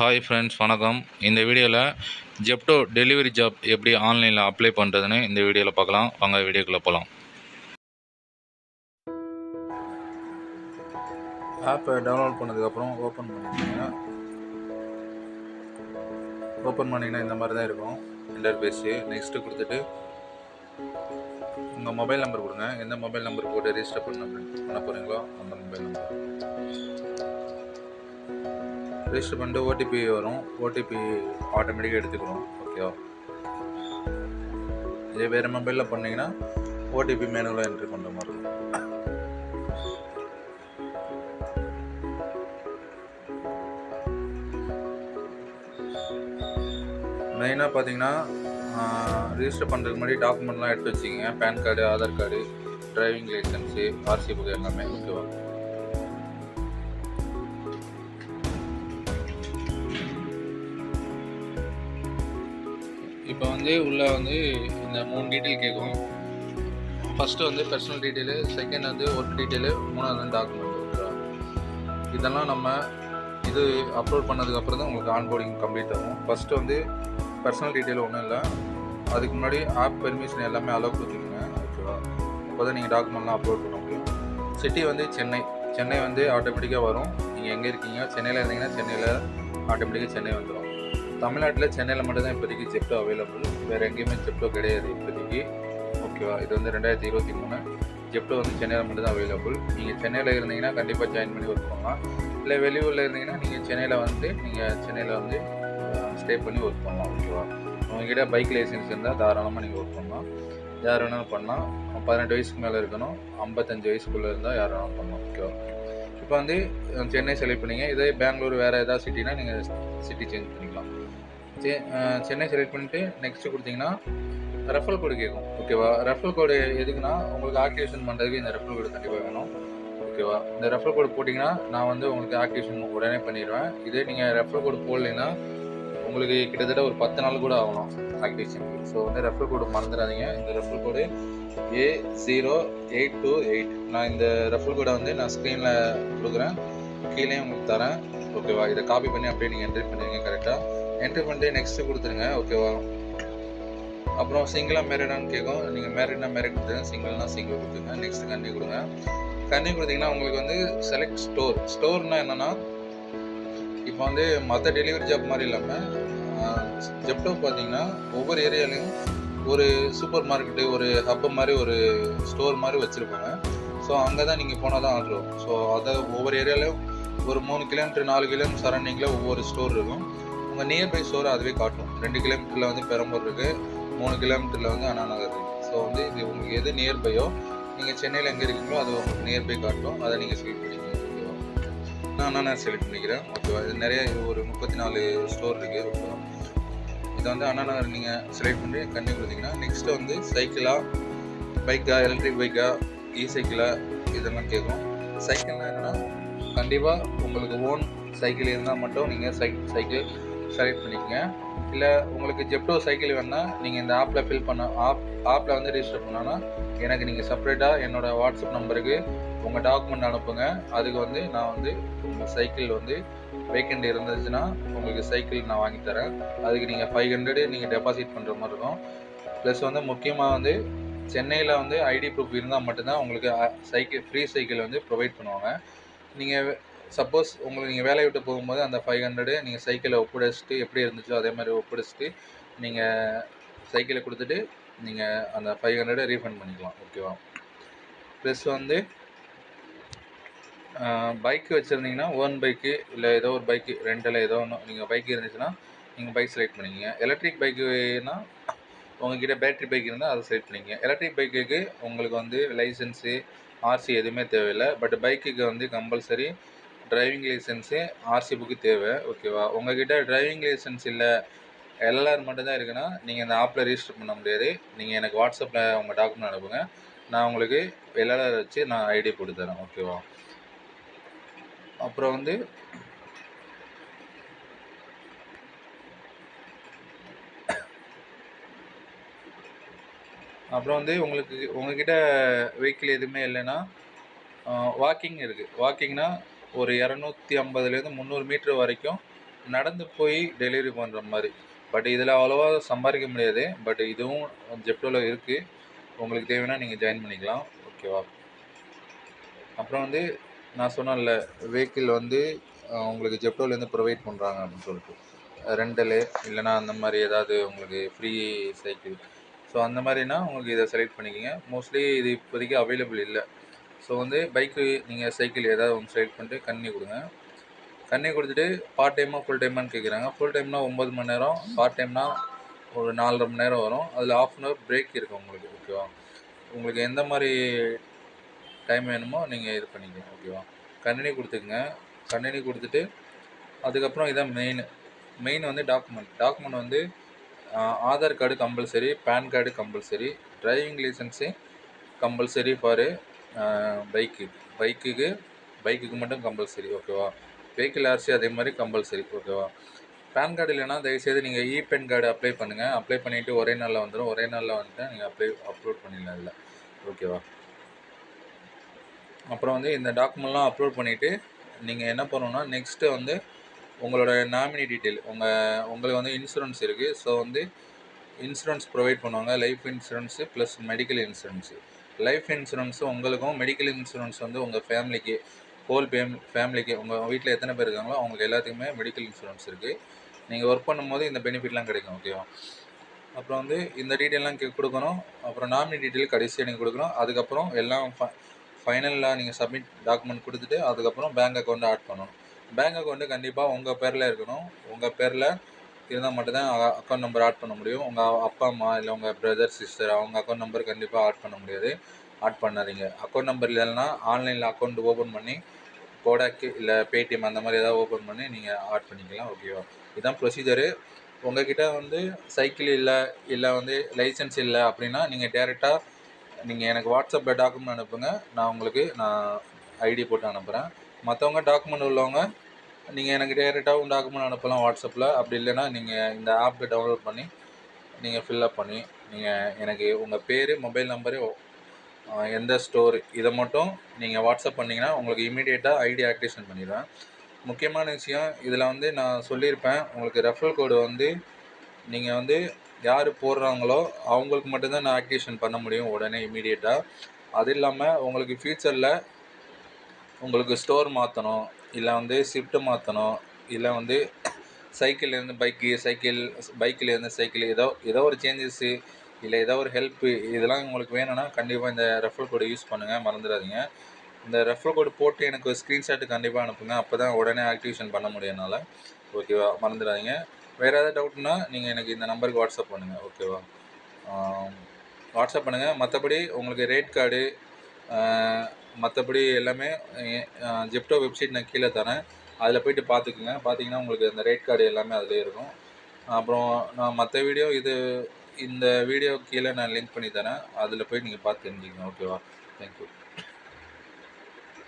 Hi friends, வணக்கம். இந்த வீடியோவில் ஜெப்டோ டெலிவரி ஜாப் எப்படி ஆன்லைனில் அப்ளை பண்ணுறதுன்னு இந்த வீடியோவில் பார்க்கலாம். வாங்க வீடியோக்குள்ளே போகலாம். ஆப்பை டவுன்லோட் பண்ணதுக்கப்புறம் ஓப்பன் பண்ணிக்கோங்க. ஓப்பன் பண்ணிங்கன்னா இந்த மாதிரி தான் இருக்கும் இன்டர்ஃபேஸு. நெக்ஸ்ட்டு கொடுத்துட்டு உங்கள் மொபைல் நம்பர் கொடுங்க. எந்த மொபைல் நம்பர் போட்டு ரெஜிஸ்டர் பண்ண போகிறீங்களோ அந்த மொபைல் நம்பர் ரெஜிஸ்டர் பண்ணிட்டு ஓடிபி வரும். ஓடிபி ஆட்டோமேட்டிக்காக எடுத்துக்கிறோம். ஓகேவா? இதே வேறு மொபைலில் பண்ணிங்கன்னா ஓடிபி மேனுவலாக என்ட்ரி பண்ணுற மாதிரி இருக்கும். மெயினாக பார்த்தீங்கன்னா ரிஜிஸ்டர் பண்ணுறதுக்கு முன்னாடி டாக்குமெண்ட்லாம் எடுத்து வச்சுக்கோங்க. Pan card, Aadhaar card, driving licence, RC book எல்லாமே. ஓகேவா? இப்போ உள்ளே இந்த 3 டீட்டெயில் கேட்கும். First personal detail, second work detail, மூணாவது டாக்குமெண்ட். ஓகேவா? இதெல்லாம் நம்ம இது அப்லோட் பண்ணதுக்கப்புறம் தான் உங்களுக்கு ஆன்போர்டிங் கம்ப்ளீட் ஆகும். ஃபஸ்ட்டு பர்சனல் டீட்டெயில் ஒன்றும் இல்லை. அதுக்கு முன்னாடி ஆப் பெர்மிஷன் எல்லாமே அலோவ் கொடுத்துருங்க. ஓகேவா? அப்போ தான் நீங்கள் டாக்குமெண்ட்லாம் அப்லோட் பண்ண முடியும். சிட்டி சென்னை ஆட்டோமேட்டிக்காக வரும். நீங்கள் எங்கே இருக்கீங்க? சென்னையில் இருந்தீங்கன்னா சென்னையில் ஆட்டோமேட்டிக்காக சென்னை வந்துடும். தமிழ்நாட்டில் சென்னையில் மட்டும்தான் இப்போதைக்கு ஜெப்டோ அவைலபிள். வேறு எங்கேயுமே ஜெப்டோ கிடையாது இப்போதைக்கு. ஓகேவா? இது 2023 ஜெப்டோ சென்னையில் மட்டும்தான் அவைலபிள். நீங்கள் சென்னையில் இருந்தீங்கன்னா கண்டிப்பாக ஜாயின் பண்ணி ஒர்க் பண்ணலாம். இல்லை வெளியூரில் இருந்தீங்கன்னா நீங்கள் சென்னையில் ஸ்டே பண்ணி ஒர்க் பண்ணலாம். ஓகேவா? உங்ககிட்ட பைக் லைசன்ஸ் இருந்தால் தாராளமாக நீங்கள் ஒர்க் பண்ணலாம். யார் வேணாலும் பண்ணலாம். 18 வயசுக்கு மேலே இருக்கணும். 55 வயசுக்குள்ளே இருந்தால் யார் வேணாலும் பண்ணலாம். ஓகேவா? இப்போ சென்னை செலக்ட் பண்ணிங்க. இதே பெங்களூர் வேறு ஏதாவது சிட்டினா நீங்கள் சிட்டி சேஞ்ச் பண்ணிக்கலாம். சென்னை செலக்ட் பண்ணிவிட்டு நெக்ஸ்ட்டு கொடுத்தீங்கன்னா ரெஃபரல் கோடு கேட்கும். ஓகேவா? ரெஃபரல் கோடு எதுக்குன்னா உங்களுக்கு ஆக்டிவேஷன் பண்ணுறதுக்கு இந்த ரெஃபரல் கோடு கண்டிப்பாக வேணும். ஓகேவா? இந்த ரெஃபரல் கோடு போட்டிங்கன்னா நான் உங்களுக்கு ஆக்டிவேஷன் உடனே பண்ணிடுவேன். இதே நீங்கள் ரெஃபரல் கோடு போடலைன்னா உங்களுக்கு கிட்டத்தட்ட ஒரு 10 நாள் கூட ஆகணும் ஆக்டிவேஷனுக்கு. ஸோ ரெஃபரல் கோடு மறந்துடாதீங்க. இந்த ரெஃபரல் கோடு A0828. நான் இந்த ரெஃபரல் கோடை நான் ஸ்க்ரீனில் கொடுக்குறேன், கீழே உங்களுக்கு தரேன். ஓகேவா? இதை காப்பி பண்ணி அப்படியே நீங்கள் என்ட்ரி பண்ணுவீங்க. கரெக்டாக என்ட்ரி பண்ணிட்டு நெக்ஸ்ட்டு கொடுத்துருங்க. ஓகேவா? அப்புறம் சிங்கிளாக மேரிடான்னு கேட்கும். நீங்கள் மேரிட்னா மேரிட் கொடுத்துருங்க, சிங்கிள்னா சிங்கிள் கொடுத்துருங்க. நெக்ஸ்ட்டு கண்டினியூ கொடுங்க. கண்டினியூ கொடுத்தீங்கன்னா உங்களுக்கு செலக்ட் ஸ்டோர்னால் என்னென்னா, இப்போ மற்ற டெலிவரி ஜாப் மாதிரி இல்லாமல் ஜெப்டோ பார்த்தீங்கன்னா ஒவ்வொரு ஏரியாலையும் ஒரு சூப்பர் மார்க்கெட்டு, ஒரு ஹப்பு மாதிரி, ஒரு ஸ்டோர் மாதிரி வச்சுருப்பாங்க. ஸோ அங்கே தான் நீங்கள் போனால் தான் ஆர்டர் வரும். ஸோ அதை ஒவ்வொரு ஏரியாலையும் ஒரு 3 கிலோமீட்டர் 4 கிலோமீட்டர் சரௌண்டிங்கில் ஒவ்வொரு ஸ்டோர் இருக்கும். உங்கள் நியர்பை ஸ்டோர் அதுவே காட்டும். 2 கிலோமீட்டரில் பெரம்பூர் இருக்குது, 3 கிலோமீட்டரில் அண்ணா நகர் இருக்குது. ஸோ இது உங்களுக்கு எது நியர்பையோ, நீங்கள் சென்னையில் எங்கே இருக்கீங்களோ அது உங்களுக்கு நியர்பை காட்டும். அதை நீங்கள் செலக்ட் பண்ணிக்கணும். ஓகேவா? நான் அண்ணா நகர் செலக்ட் பண்ணிக்கிறேன். ஓகேவா? இது நிறைய ஒரு 34 ஸ்டோர் இருக்குது. ஓகேவா? இது அண்ணா நகர் நீங்கள் செலக்ட் பண்ணி கண்டிப்பாக கொடுத்தீங்கன்னா நெக்ஸ்ட்டு சைக்கிளா, பைக்கா, எலக்ட்ரிக் பைக்கா, சைக்கிளா இதெல்லாம் கேட்கும். சைக்கிள்னால் என்னென்னா, கண்டிப்பாக உங்களுக்கு ஓன் சைக்கிள் இருந்தால் மட்டும் நீங்கள் சைக்கிள் செலக்ட் பண்ணிக்கோங்க. இல்லை உங்களுக்கு ஜெப்டோ சைக்கிள் வேணால் நீங்கள் இந்த ஆப்பில் ஃபில் பண்ண ஆப்பில் ரெஜிஸ்டர் பண்ணோன்னா எனக்கு நீங்கள் செப்பரேட்டாக என்னோடய வாட்ஸ்அப் நம்பருக்கு உங்கள் டாக்குமெண்ட் அனுப்புங்க. அதுக்கு நான் உங்கள் சைக்கிள் வேக்கண்ட் இருந்துச்சுன்னா உங்களுக்கு சைக்கிள் நான் வாங்கி தரேன். அதுக்கு நீங்கள் 500 நீங்கள் டெபாசிட் பண்ணுற மாதிரி இருக்கும். ப்ளஸ் முக்கியமாக சென்னையில் ஐடி ப்ரூஃப் இருந்தால் மட்டும்தான் உங்களுக்கு ஃப்ரீ சைக்கிள் ப்ரொவைட் பண்ணுவாங்க. நீங்கள் சப்போஸ் நீங்கள் வேலையை விட்டு போகும்போது அந்த 500 நீங்கள் சைக்கிளை ஒப்படைச்சிட்டு எப்படி இருந்துச்சோ அதே மாதிரி ஒப்படைச்சிட்டு நீங்கள் சைக்கிளை கொடுத்துட்டு நீங்கள் அந்த 500 ரீஃபண்ட் பண்ணிக்கலாம். ஓகேவா? ப்ளஸ் பைக்கு வச்சுருந்தீங்கன்னா ஓன் பைக்கு இல்லை ஏதோ ஒரு பைக்கு ரெண்டில் ஏதோ ஒன்று நீங்கள் பைக் இருந்துச்சுன்னா நீங்கள் பைக் செலக்ட் பண்ணிக்கிங்க. எலக்ட்ரிக் பைக்குனா உங்கள்கிட்ட பேட்ரி பைக் இருந்தால் அதை செலக்ட் பண்ணிக்கிங்க. எலக்ட்ரிக் பைக்குக்கு உங்களுக்கு லைசன்ஸு, ஆர்சி எதுவுமே தேவையில்லை. பட் பைக்குக்கு compulsory driving licence, RC book தேவை. ஓகேவா? உங்கள்கிட்ட டிரைவிங் லைசன்ஸ் இல்லை, எல்எல்ஆர் மட்டும்தான் இருக்குன்னா நீங்கள் இந்த ஆப்பில் ரிஜிஸ்டர் பண்ண முடியாது. நீங்கள் எனக்கு வாட்ஸ்அப்பில் உங்கள் டாக்குமெண்ட் அனுப்புங்க, நான் உங்களுக்கு எல்எல்ஆர் வச்சு நான் ஐடி போட்டு தரேன். ஓகேவா? அப்புறம் உங்களுக்கு உங்கள்கிட்ட வெஹிக்கிள் எதுவுமே இல்லைன்னா வாக்கிங் இருக்குது. வாக்கிங்னா ஒரு 250லேருந்து 300 மீட்டர் வரைக்கும் நடந்து போய் டெலிவரி பண்ணுற மாதிரி. பட் இதில் அவ்வளோவா சம்பாதிக்க முடியாது. பட் இதுவும் ஜெப்டோவில் இருக்குது. உங்களுக்கு தேவைன்னா நீங்கள் ஜாயின் பண்ணிக்கலாம். ஓகேவா? அப்புறம் வந்து நான் சொன்னேன்ல, வெஹிக்கிள் வந்து உங்களுக்கு ஜெப்டோலேருந்து ப்ரொவைட் பண்ணுறாங்க அப்படின்னு சொல்லிட்டு. ரெண்டலு இல்லைனா அந்த மாதிரி ஏதாவது உங்களுக்கு ஃப்ரீ சைக்கிள். ஸோ அந்த மாதிரினா உங்களுக்கு இதை செலக்ட் பண்ணிக்கோங்க. மோஸ்ட்லி இது இப்போதைக்கு அவைலபிள் இல்லை. ஸோ வந்து பைக்கு நீங்கள் சைக்கிள் ஏதாவது ஒன்று செலக்ட் பண்ணிட்டு கண்ணி கொடுங்க. கண்ணி கொடுத்துட்டு பார்ட் டைமாக ஃபுல் டைமான்னு கேட்குறாங்க. ஃபுல் டைம்னா 9 மணி நேரம், பார்ட் டைம்னா ஒரு 4.5 மணி நேரம் வரும். அதில் ½ அன் ஹவர் பிரேக் இருக்கும் உங்களுக்கு. ஓகேவா? உங்களுக்கு எந்த மாதிரி டைம் வேணுமோ நீங்கள் இது பண்ணிக்கலாம். ஓகேவா? கண்டினியூ கொடுத்துக்குங்க. கண்டினியூ கொடுத்துட்டு அதுக்கப்புறம் இதான் மெயின் வந்து டாக்குமெண்ட் வந்து Aadhaar card compulsory, pan card compulsory, driving licence compulsory for பைக்குக்கு மட்டும் கம்பல்சரி. ஓகேவா? வெஹிக்கிள் ஆர்சி அதே மாதிரி கம்பல்சரி. ஓகேவா? பேன் கார்டு இல்லைனா தயவுசெய்து நீங்கள் பென் கார்டு அப்ளை பண்ணுங்கள். அப்ளை பண்ணிவிட்டு ஒரே நாளில் வந்துடும். ஒரே நாளில் வந்துட்டு நீங்கள் அப்லோட் பண்ணிடலாம் இல்லை. ஓகேவா? அப்புறம் வந்து இந்த டாக்குமெண்ட்லாம் அப்லோட் பண்ணிவிட்டு நீங்கள் என்ன பண்ணணுன்னா, நெக்ஸ்ட்டு வந்து உங்களோட நாமினி டீட்டெயில், உங்களுக்கு வந்து இன்சூரன்ஸ் இருக்குது. ஸோ வந்து இன்சூரன்ஸ் ப்ரொவைட் பண்ணுவாங்க. Life insurance plus medical insurance. Life insurance உங்களுக்கும், மெடிக்கல் இன்சூரன்ஸ் வந்து உங்கள் ஃபேமிலிக்கு, ஹோல் ஃபேமிலிக்கு, உங்கள் வீட்டில் எத்தனை பேர் இருக்காங்களோ அவங்களுக்கு எல்லாத்துக்குமே மெடிக்கல் இன்சூரன்ஸ் இருக்குது. நீங்கள் ஒர்க் பண்ணும்போது இந்த பெனிஃபிட்லாம் கிடைக்கும். ஓகேவா? அப்புறம் வந்து இந்த டீட்டெயிலாம் கொடுக்கணும். அப்புறம் நாமினி டீட்டெயில் கடைசியாக நீங்கள் கொடுக்கணும். அதுக்கப்புறம் எல்லாம் ஃபைனலாக நீங்கள் சப்மிட் டாக்குமெண்ட் கொடுத்துட்டு அதுக்கப்புறம் பேங்க் அக்கௌண்ட்டை ஆட் பண்ணணும். பேங்க் அக்கௌண்ட்டு கண்டிப்பாக உங்கள் பேரில் இருக்கணும். உங்கள் பேரில் இருந்தால் மட்டும்தான் அக்கௌண்ட் நம்பர் ஆட் பண்ண முடியும். உங்கள் அப்பா அம்மா இல்லை உங்கள் பிரதர் சிஸ்டர் அவங்க அக்கௌண்ட் நம்பர் கண்டிப்பாக ஆட் பண்ண முடியாது. ஆட் பண்ணாதீங்க. அக்கௌண்ட் நம்பர் இல்லைன்னா ஆன்லைனில் அக்கௌண்ட் ஓப்பன் பண்ணி கோடாக்கு இல்லை பேடிஎம் அந்த மாதிரி ஏதாவது ஓப்பன் பண்ணி நீங்கள் ஆட் பண்ணிக்கலாம். ஓகேவா? இதுதான் ப்ரொசீஜரு. உங்கள்கிட்ட வந்து சைக்கிள் இல்லை வந்து லைசன்ஸ் இல்லை அப்படின்னா நீங்கள் டேரெக்டாக நீங்கள் எனக்கு வாட்ஸ்அப்பில் டாக்குமெண்ட் அனுப்புங்க. நான் ஐடி போட்டு அனுப்புகிறேன். மற்றவங்க டாக்குமெண்ட் உள்ளவங்க நீங்கள் எனக்கு டேரெக்டாகவும் டாக்குமெண்ட் அனுப்பலாம் வாட்ஸ்அப்பில். அப்படி இல்லைன்னா நீங்கள் இந்த ஆப்பை டவுன்லோட் பண்ணி நீங்கள் ஃபில்லப் பண்ணி நீங்கள் எனக்கு உங்கள் பேர், மொபைல் நம்பரு, எந்த ஸ்டோர் இதை மட்டும் நீங்கள் வாட்ஸ்அப் பண்ணிங்கன்னா உங்களுக்கு இமீடியட்டாக ஐடி ஆக்டிவேஷன் பண்ணிடுவேன். முக்கியமான விஷயம் இதில் வந்து நான் சொல்லியிருப்பேன், உங்களுக்கு ரெஃபரல் கோடு வந்து நீங்கள் வந்து யார் போடுறாங்களோ அவங்களுக்கு மட்டும்தான் நான் ஆக்டிவேஷன் பண்ண முடியும் உடனே இமீடியட்டாக. அது இல்லாமல் உங்களுக்கு ஃப்யூச்சரில் உங்களுக்கு ஸ்டோர் மாற்றணும், இல்லை வந்து ஷிஃப்ட்டு மாற்றணும், இல்லை வந்து சைக்கிள்லேருந்து பைக்கிலேருந்து சைக்கிள் ஏதோ ஒரு சேஞ்சஸ்ஸு இல்லை ஏதோ ஒரு ஹெல்ப்பு இதெல்லாம் உங்களுக்கு வேணும்னா கண்டிப்பாக இந்த ரெஃபரல் கோடை யூஸ் பண்ணுங்கள். மறந்துடாதீங்க. இந்த ரெஃபரல் கோடு போட்டு எனக்கு ஒரு ஸ்க்ரீன்ஷாட்டு கண்டிப்பாக அனுப்புங்க. அப்போ தான் உடனே ஆக்டிவேஷன் பண்ண முடியும்னால. ஓகேவா? மறந்துடாதீங்க. வேறு ஏதாவது டவுட்னா நீங்கள் எனக்கு இந்த நம்பருக்கு வாட்ஸ்அப் பண்ணுங்கள். ஓகேவா? வாட்ஸ்அப் பண்ணுங்கள். மற்றபடி உங்களுக்கு ரேட் கார்டு மற்றபடி எல்லாமே ஜெப்டோ வெப்சைட் நான் கீழே தரேன். அதில் போய்ட்டு பார்த்துக்குங்க. பார்த்தீங்கன்னா உங்களுக்கு அந்த ரேட் கார்டு எல்லாமே அதிலே இருக்கும். அப்புறம் நான் மற்ற இந்த வீடியோ கீழே நான் லிங்க் பண்ணி தரேன். அதில் போய் நீங்கள் பார்த்து தெரிஞ்சுக்கங்க. ஓகேவா? தேங்க்யூ.